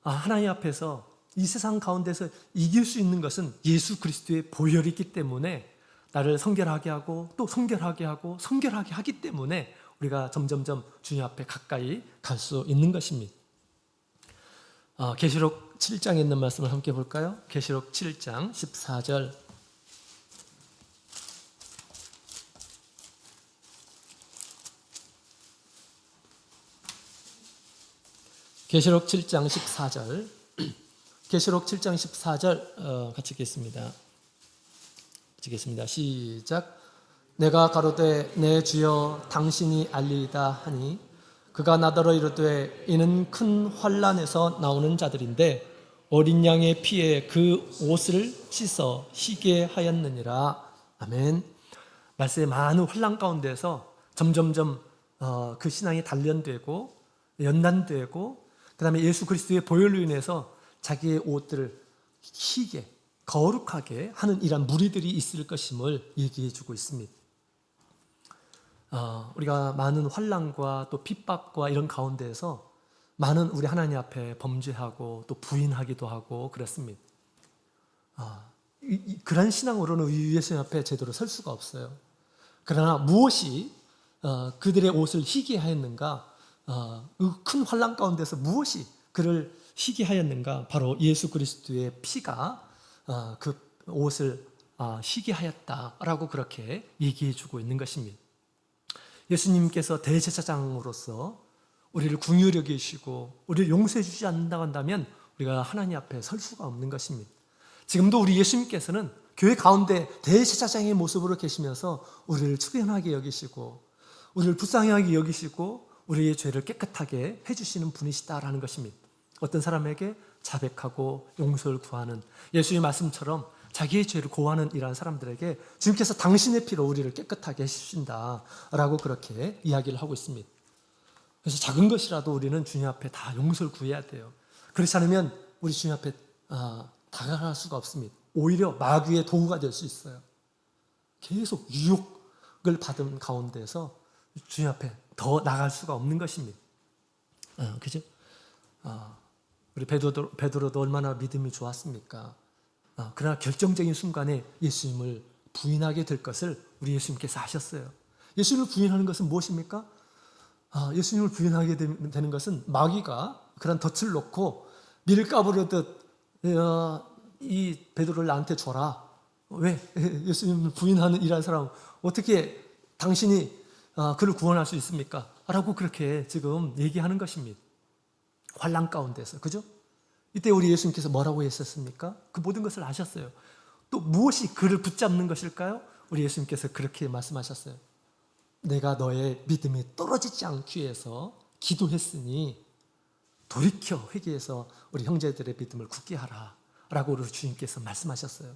A: 하나님 앞에서 이 세상 가운데서 이길 수 있는 것은 예수 그리스도의 보혈이 있기 때문에 나를 성결하게 하고 또 성결하게 하고 성결하게 하기 때문에 우리가 점점점 주님 앞에 가까이 갈 수 있는 것입니다. 계시록 7장에 있는 말씀을 함께 볼까요? 계시록 7장 14절. 계시록 7장 14절. 계시록 7장 14절 같이 읽겠습니다. 시작. 내가 가로되 내 주여 당신이 알리이다 하니 그가 나더러 이르되 이는 큰 환난에서 나오는 자들인데 어린 양의 피에 그 옷을 씻어 희게 하였느니라. 아멘. 말씀에 많은 환난 가운데서 점점점 그 신앙이 단련되고 연단되고 그 다음에 예수 그리스도의 보혈로 인해서 자기의 옷들을 희게 거룩하게 하는 이러한 무리들이 있을 것임을 얘기해 주고 있습니다. 우리가 많은 환난과 또 핍박과 이런 가운데에서 많은 우리 하나님 앞에 범죄하고 또 부인하기도 하고 그렇습니다. 그런 신앙으로는 예수님 앞에 제대로 설 수가 없어요. 그러나 무엇이 그들의 옷을 희게 하였는가? 그 큰 환난 가운데서 무엇이 그를 희게 하였는가? 바로 예수 그리스도의 피가 그 옷을 희게 하였다라고 그렇게 얘기해 주고 있는 것입니다. 예수님께서 대제사장으로서 우리를 긍휼히 여기시고 우리를 용서해 주지 않는다고 한다면 우리가 하나님 앞에 설 수가 없는 것입니다. 지금도 우리 예수님께서는 교회 가운데 대제사장의 모습으로 계시면서 우리를 측은하게 여기시고 우리를 불쌍하게 여기시고 우리의 죄를 깨끗하게 해주시는 분이시다라는 것입니다. 어떤 사람에게 자백하고 용서를 구하는 예수의 말씀처럼 자기의 죄를 고하는 이러한 사람들에게 주님께서 당신의 피로 우리를 깨끗하게 해주신다라고 그렇게 이야기를 하고 있습니다. 그래서 작은 것이라도 우리는 주님 앞에 다 용서를 구해야 돼요. 그렇지 않으면 우리 주님 앞에 다가갈 수가 없습니다. 오히려 마귀의 도구가 될 수 있어요. 계속 유혹을 받은 가운데서 주님 앞에 더 나갈 수가 없는 것입니다. 그죠? 우리 베드로도 얼마나 믿음이 좋았습니까? 그러나 결정적인 순간에 예수님을 부인하게 될 것을 우리 예수님께서 하셨어요. 예수님을 부인하는 것은 무엇입니까? 예수님을 부인하게 되는 것은 마귀가 그런 덫을 놓고 밀 까부르듯 이 베드로를 나한테 줘라. 왜? 예수님을 부인하는 이런 사람 어떻게 당신이 그를 구원할 수 있습니까? 라고 그렇게 지금 얘기하는 것입니다. 환난 가운데서, 그죠? 이때 우리 예수님께서 뭐라고 했었습니까? 그 모든 것을 아셨어요. 또 무엇이 그를 붙잡는 것일까요? 우리 예수님께서 그렇게 말씀하셨어요. 내가 너의 믿음이 떨어지지 않기 위해서 기도했으니 돌이켜 회개해서 우리 형제들의 믿음을 굳게 하라 라고 우리 주님께서 말씀하셨어요.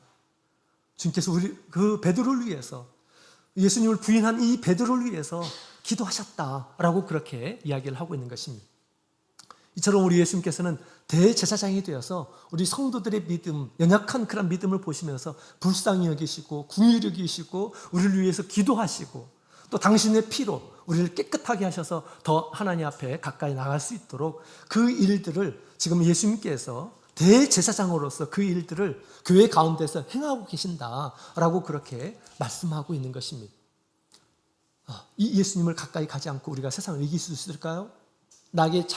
A: 주님께서 우리 그 베드로를 위해서 예수님을 부인한 이 베드로를 위해서 기도하셨다라고 그렇게 이야기를 하고 있는 것입니다. 이처럼 우리 예수님께서는 대제사장이 되어서 우리 성도들의 믿음, 연약한 그런 믿음을 보시면서 불쌍히 여기시고 긍휼히 여기시고 우리를 위해서 기도하시고 또 당신의 피로 우리를 깨끗하게 하셔서 더 하나님 앞에 가까이 나갈 수 있도록 그 일들을 지금 예수님께서 대제사장으로서 그 일들을 교회 가운데서 행하고 계신다라고 그렇게 말씀하고 있는 것입니다. 이 예수님을 가까이 가지 않고 우리가 세상을 이길 수 있을까요? 나의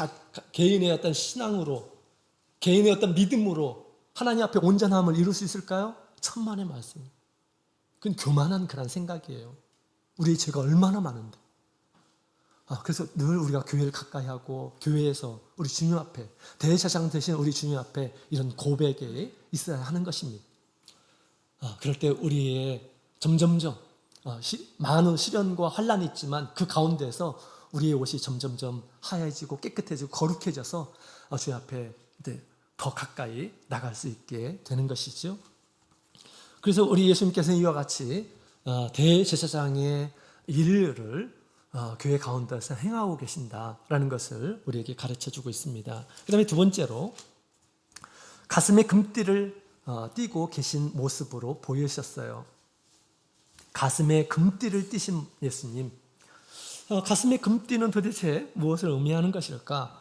A: 개인의 어떤 신앙으로, 개인의 어떤 믿음으로 하나님 앞에 온전함을 이룰 수 있을까요? 천만의 말씀. 그건 교만한 그런 생각이에요. 우리의 죄가 얼마나 많은데. 그래서 늘 우리가 교회를 가까이 하고 교회에서 우리 주님 앞에 대제사장 대신 우리 주님 앞에 이런 고백이 있어야 하는 것입니다. 그럴 때 우리의 점점점 많은 시련과 환란이 있지만 그 가운데서 우리의 옷이 점점점 하얘지고 깨끗해지고 거룩해져서 주님 앞에 더 가까이 나갈 수 있게 되는 것이죠. 그래서 우리 예수님께서는 이와 같이 대제사장의 일을 교회 가운데서 행하고 계신다라는 것을 우리에게 가르쳐주고 있습니다. 그 다음에 두 번째로 가슴에 금띠를 띠고 계신 모습으로 보이셨어요. 가슴에 금띠를 띠신 예수님. 가슴에 금띠는 도대체 무엇을 의미하는 것일까?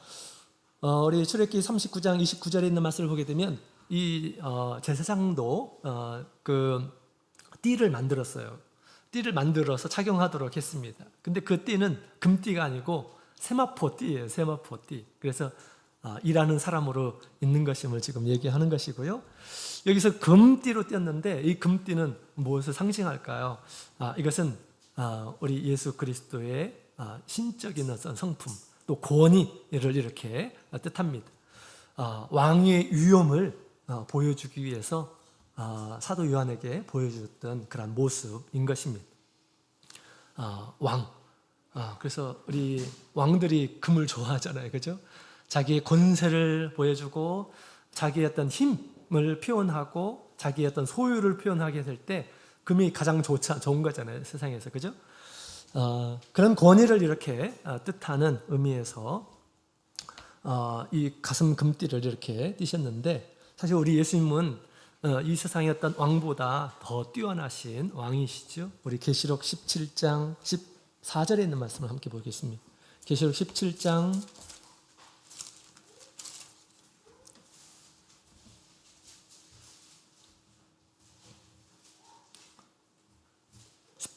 A: 우리 출애굽기 39장 29절에 있는 말씀을 보게 되면 이 제사장도 그 띠를 만들었어요. 띠를 만들어서 착용하도록 했습니다. 근데 그 띠는 금띠가 아니고 세마포 띠예요. 세마포 띠. 그래서 일하는 사람으로 있는 것임을 지금 얘기하는 것이고요. 여기서 금띠로 띄었는데 이 금띠는 무엇을 상징할까요? 이것은 우리 예수 그리스도의 신적인 어떤 성품, 또 권위를 이렇게 뜻합니다. 왕의 위엄을 보여주기 위해서 사도 요한에게 보여줬던 그런 모습인 것입니다. 왕. 그래서 우리 왕들이 금을 좋아하잖아요. 그죠? 자기의 권세를 보여주고 자기의 어떤 힘을 표현하고 자기의 어떤 소유를 표현하게 될 때 금이 가장 좋은 거잖아요. 세상에서. 그죠? 그런 권위를 이렇게 뜻하는 의미에서 이 가슴 금띠를 이렇게 띠셨는데, 사실 우리 예수님은 이 세상의 어떤 왕보다 더 뛰어나신 왕이시죠. 우리 계시록 17장 14절에 있는 말씀을 함께 보겠습니다. 계시록 17장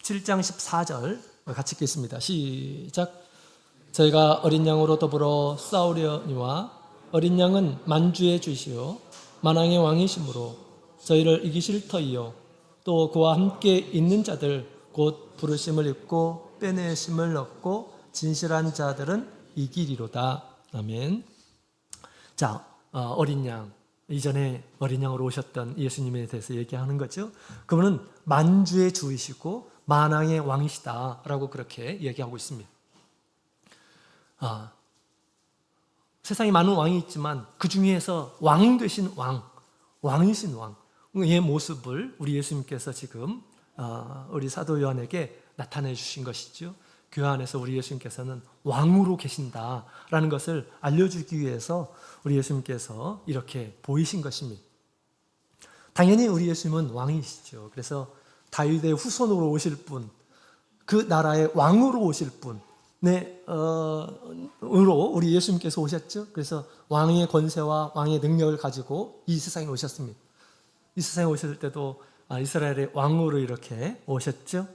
A: 14절 같이 읽겠습니다. 시작. 저희가 어린 양으로 더불어 싸우려니와 어린 양은 만주의 주시요 만왕의 왕이시므로 저희를 이기실 터이요 또 그와 함께 있는 자들 곧 부르심을 입고 빼내심을 얻고 진실한 자들은 이기리로다. 아멘. 자, 어린 양, 이전에 어린 양으로 오셨던 예수님에 대해서 얘기하는 거죠. 그분은 만주의 주이시고 만왕의 왕이시다라고 그렇게 얘기하고 있습니다. 세상에 많은 왕이 있지만 그 중에서 왕 되신 왕이신 왕의 모습을 우리 예수님께서 지금 우리 사도 요한에게 나타내 주신 것이죠. 교회 안에서 우리 예수님께서는 왕으로 계신다라는 것을 알려주기 위해서 우리 예수님께서 이렇게 보이신 것입니다. 당연히 우리 예수님은 왕이시죠. 그래서 다윗의 후손으로 오실 분, 그 나라의 왕으로 오실 분, 으로 우리 예수님께서 오셨죠. 그래서 왕의 권세와 왕의 능력을 가지고 이 세상에 오셨습니다. 이 세상에 오셨을 때도 이스라엘의 왕으로 이렇게 오셨죠.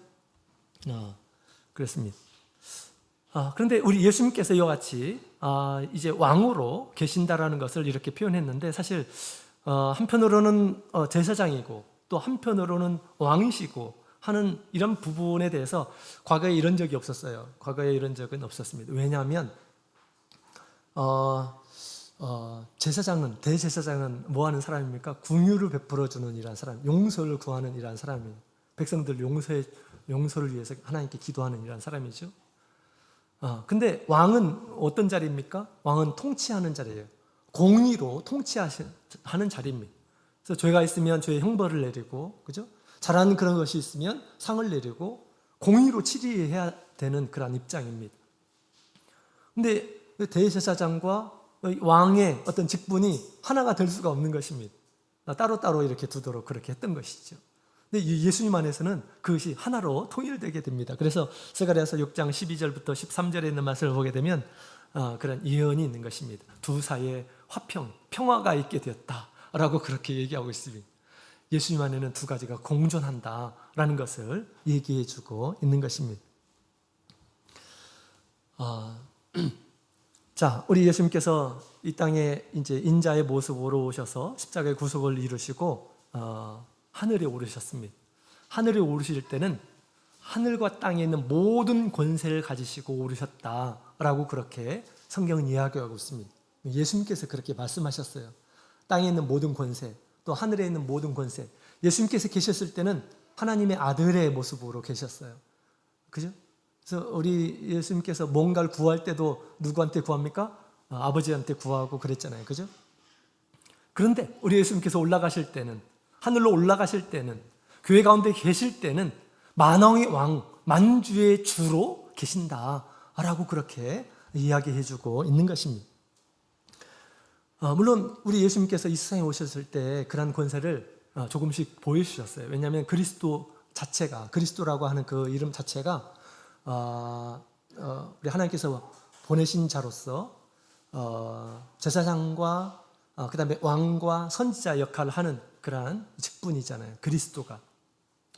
A: 그렇습니다. 그런데 우리 예수님께서 이와 같이 이제 왕으로 계신다라는 것을 이렇게 표현했는데, 사실 한편으로는 제사장이고 또 한편으로는 왕이시고 하는 이런 부분에 대해서 과거에 이런 적이 없었어요. 과거에 이런 적은 없었습니다. 왜냐하면 대제사장은 뭐 하는 사람입니까? 궁유를 베풀어주는 이란 사람, 용서를 구하는 이란 사람이에요. 백성들 용서를 위해서 하나님께 기도하는 이란 사람이죠. 근데 왕은 어떤 자리입니까? 왕은 통치하는 자리예요. 공의로 통치하는 자리입니다. 그래서 죄가 있으면 죄의 형벌을 내리고, 그죠? 잘하는 그런 것이 있으면 상을 내리고 공의로 치리해야 되는 그런 입장입니다. 근데 대제사장과 왕의 어떤 직분이 하나가 될 수가 없는 것입니다. 따로따로 이렇게 두도록 그렇게 했던 것이죠. 근데 예수님 안에서는 그것이 하나로 통일되게 됩니다. 그래서 스가랴서 6장 12절부터 13절에 있는 말씀을 보게 되면 그런 예언이 있는 것입니다. 두 사이에 평화가 있게 되었다라고 그렇게 얘기하고 있습니다. 예수님 안에는 두 가지가 공존한다라는 것을 얘기해 주고 있는 것입니다. 자, 우리 예수님께서 이 땅에 이제 인자의 모습으로 오셔서 십자가의 구속을 이루시고 하늘에 오르셨습니다. 하늘에 오르실 때는 하늘과 땅에 있는 모든 권세를 가지시고 오르셨다라고 그렇게 성경은 이야기하고 있습니다. 예수님께서 그렇게 말씀하셨어요. 땅에 있는 모든 권세, 또 하늘에 있는 모든 권세. 예수님께서 계셨을 때는 하나님의 아들의 모습으로 계셨어요. 그죠? 그래서 우리 예수님께서 뭔가를 구할 때도 누구한테 구합니까? 아버지한테 구하고 그랬잖아요. 그죠? 그런데 우리 예수님께서 올라가실 때는, 하늘로 올라가실 때는, 교회 가운데 계실 때는 만왕의 왕, 만주의 주로 계신다라고 그렇게 이야기해 주고 있는 것입니다. 물론 우리 예수님께서 이 세상에 오셨을 때 그런 권세를 조금씩 보여주셨어요. 왜냐하면 그리스도라고 하는 그 이름 자체가 우리 하나님께서 보내신 자로서 제사장과 그다음에 왕과 선지자 역할을 하는 그러한 직분이잖아요. 그리스도가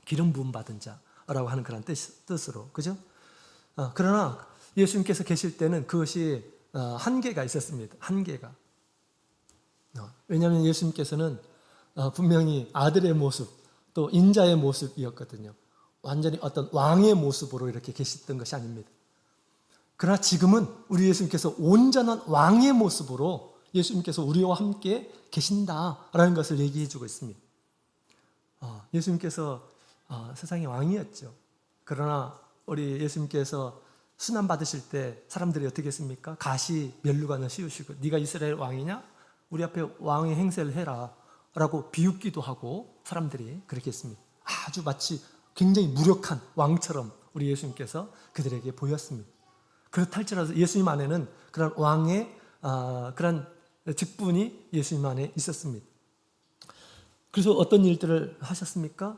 A: 기름 부음 받은 자라고 하는 그런 뜻으로, 그죠? 그러나 예수님께서 계실 때는 그것이 한계가 있었습니다. 한계가. 왜냐하면 예수님께서는 분명히 아들의 모습, 또 인자의 모습이었거든요. 완전히 어떤 왕의 모습으로 이렇게 계셨던 것이 아닙니다. 그러나 지금은 우리 예수님께서 온전한 왕의 모습으로 예수님께서 우리와 함께 계신다라는 것을 얘기해 주고 있습니다. 예수님께서 세상의 왕이었죠. 그러나 우리 예수님께서 순환 받으실 때 사람들이 어떻게 했습니까? 가시 면류관을 씌우시고 네가 이스라엘 왕이냐? 우리 앞에 왕의 행세를 해라 라고 비웃기도 하고 사람들이 그렇게 했습니다. 아주 마치 굉장히 무력한 왕처럼 우리 예수님께서 그들에게 보였습니다. 그렇다 할지라도 예수님 안에는 그런 왕의 그런 직분이 예수님 안에 있었습니다. 그래서 어떤 일들을 하셨습니까?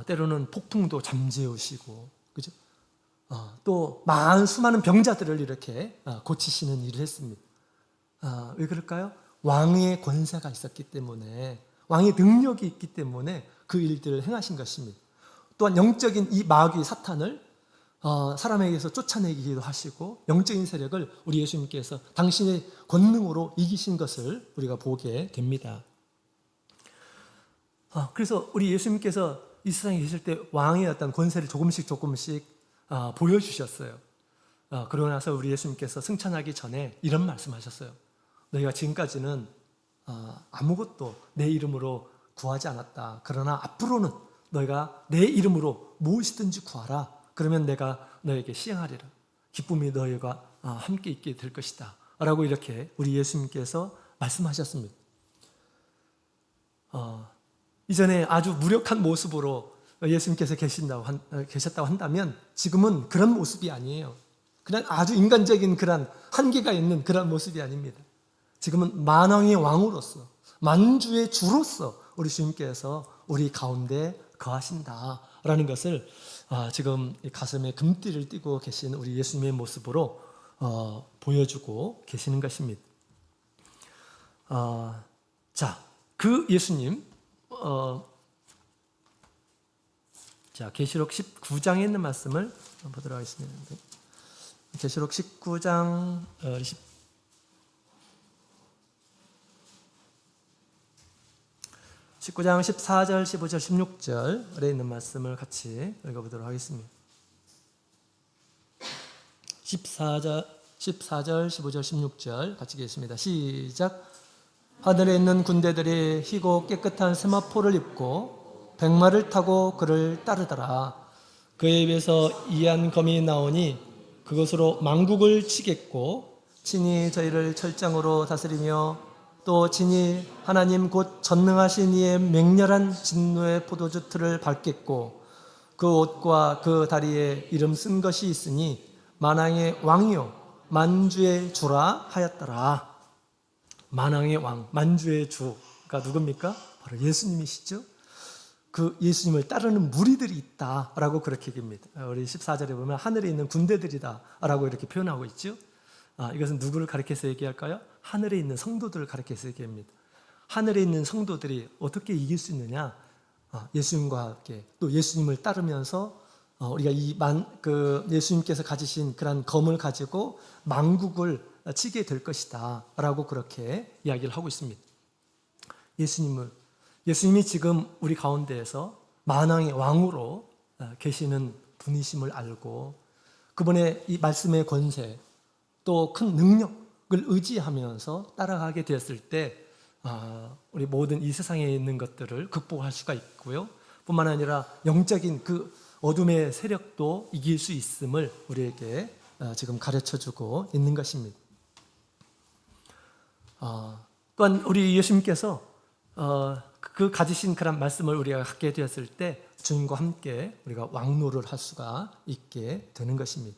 A: 때로는 폭풍도 잠재우시고, 그죠? 또 수많은 병자들을 이렇게 고치시는 일을 했습니다. 왜 그럴까요? 왕의 권세가 있었기 때문에, 왕의 능력이 있기 때문에 그 일들을 행하신 것입니다. 또한 영적인 이 마귀 사탄을 사람에게서 쫓아내기도 하시고 영적인 세력을 우리 예수님께서 당신의 권능으로 이기신 것을 우리가 보게 됩니다. 그래서 우리 예수님께서 이 세상에 계실 때 왕의 어떤 권세를 조금씩 보여주셨어요. 그러고 나서 우리 예수님께서 승천하기 전에 이런 말씀하셨어요. 너희가 지금까지는 아무것도 내 이름으로 구하지 않았다. 그러나 앞으로는 너희가 내 이름으로 무엇이든지 구하라. 그러면 내가 너에게 시행하리라. 기쁨이 너희가 함께 있게 될 것이다. 라고 이렇게 우리 예수님께서 말씀하셨습니다. 이전에 아주 무력한 모습으로 예수님께서 계셨다고 한다면 지금은 그런 모습이 아니에요. 그냥 아주 인간적인 그런 한계가 있는 그런 모습이 아닙니다. 지금은 만왕의 왕으로서 만주의 주로서 우리 주님께서 우리 가운데 거하신다라는 것을 지금 가슴에 금띠를 띠고 계신 우리 예수님의 모습으로 보여주고 계시는 것입니다. 자, 그 예수님, 계시록 19장에 있는 말씀을 보도록 하겠습니다. 계시록 19장 19장 14절, 15절, 16절에 있는 말씀을 같이 읽어보도록 하겠습니다. 14절, 15절, 16절 같이 읽겠습니다. 시작. 하늘에 있는 군대들이 희고 깨끗한 세마포를 입고 백마를 타고 그를 따르더라. 그의 입에서 이한 검이 나오니 그것으로 만국을 치겠고 친히 저희를 철장으로 다스리며 또 진이 하나님 곧 전능하신 이의 맹렬한 진노의 포도주 틀을 밟겠고 그 옷과 그 다리에 이름 쓴 것이 있으니 만왕의 왕이요 만주의 주라 하였더라. 만왕의 왕, 만주의 주가 누굽니까? 바로 예수님이시죠. 그 예수님을 따르는 무리들이 있다라고 그렇게 얘기합니다. 우리 14절에 보면 하늘에 있는 군대들이다라고 이렇게 표현하고 있죠. 이것은 누구를 가리켜서 얘기할까요? 하늘에 있는 성도들을 가리켜서 얘기합니다. 하늘에 있는 성도들이 어떻게 이길 수 있느냐? 예수님과 함께 또 예수님을 따르면서 우리가 예수님께서 가지신 그런 검을 가지고 만국을 치게 될 것이다 라고 그렇게 이야기를 하고 있습니다. 예수님이 지금 우리 가운데에서 만왕의 왕으로 계시는 분이심을 알고 그분의 이 말씀의 권세 또 큰 능력을 의지하면서 따라가게 되었을 때 우리 모든 이 세상에 있는 것들을 극복할 수가 있고요. 뿐만 아니라 영적인 그 어둠의 세력도 이길 수 있음을 우리에게 지금 가르쳐주고 있는 것입니다. 또한 우리 예수님께서 그 가지신 그런 말씀을 우리가 갖게 되었을 때 주님과 함께 우리가 왕노를 할 수가 있게 되는 것입니다.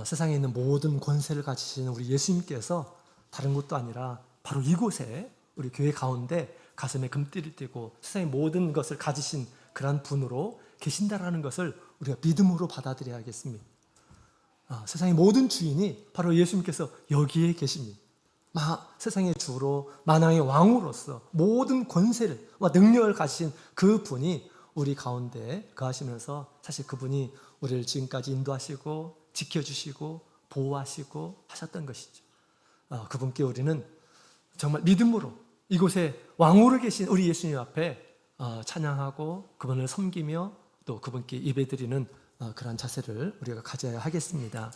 A: 세상에 있는 모든 권세를 가지신 우리 예수님께서 다른 곳도 아니라 바로 이곳에 우리 교회 가운데 가슴에 금띠를 띠고 세상의 모든 것을 가지신 그런 분으로 계신다라는 것을 우리가 믿음으로 받아들여야겠습니다. 세상의 모든 주인이 바로 예수님께서 여기에 계십니다. 세상의 주로 만왕의 왕으로서 모든 권세를 능력을 가지신 그 분이 우리 가운데 거하시면서 사실 그분이 우리를 지금까지 인도하시고 지켜주시고 보호하시고 하셨던 것이죠. 그분께 우리는 정말 믿음으로 이곳에 왕으로 계신 우리 예수님 앞에 찬양하고 그분을 섬기며 또 그분께 예배드리는 그러한 자세를 우리가 가져야 하겠습니다.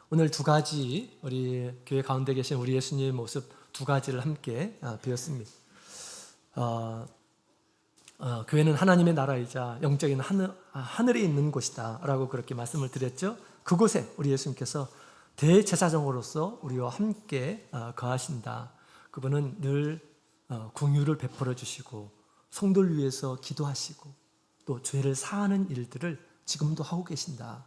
A: 오늘 두 가지 우리 교회 가운데 계신 우리 예수님의 모습 두 가지를 함께 배웠습니다. 교회는 하나님의 나라이자 영적인 하늘에 있는 곳이다 라고 그렇게 말씀을 드렸죠. 그곳에 우리 예수님께서 대제사장으로서 우리와 함께 거하신다. 그분은 늘 긍휼을 베풀어 주시고 성도를 위해서 기도하시고 또 죄를 사하는 일들을 지금도 하고 계신다.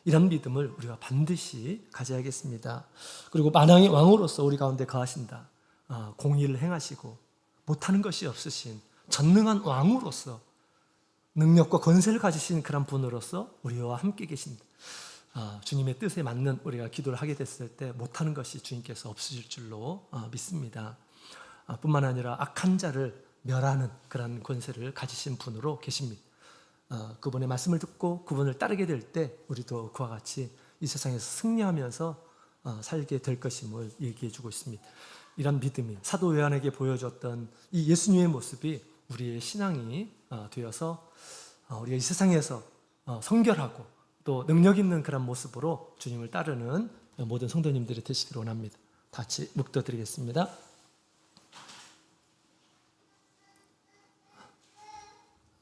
A: 이런 믿음을 우리가 반드시 가져야겠습니다. 그리고 만왕의 왕으로서 우리 가운데 거하신다. 공의를 행하시고 못하는 것이 없으신 전능한 왕으로서 능력과 권세를 가지신 그런 분으로서 우리와 함께 계신다. 주님의 뜻에 맞는 우리가 기도를 하게 됐을 때 못하는 것이 주님께서 없으실 줄로 믿습니다. 뿐만 아니라 악한 자를 멸하는 그런 권세를 가지신 분으로 계십니다. 그분의 말씀을 듣고 그분을 따르게 될 때 우리도 그와 같이 이 세상에서 승리하면서 살게 될 것임을 얘기해 주고 있습니다. 이런 믿음이 사도 요한에게 보여줬던 이 예수님의 모습이 우리의 신앙이 되어서 우리가 이 세상에서 성결하고 또 능력 있는 그런 모습으로 주님을 따르는 모든 성도님들이 되시기를 원합니다. 같이 묵도드리겠습니다.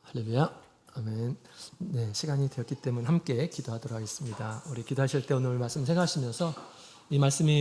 A: 할렐루야. 아멘. 네, 시간이 되었기 때문에 함께 기도하도록 하겠습니다. 우리 기도하실 때 오늘 말씀 생각하시면서 이 말씀이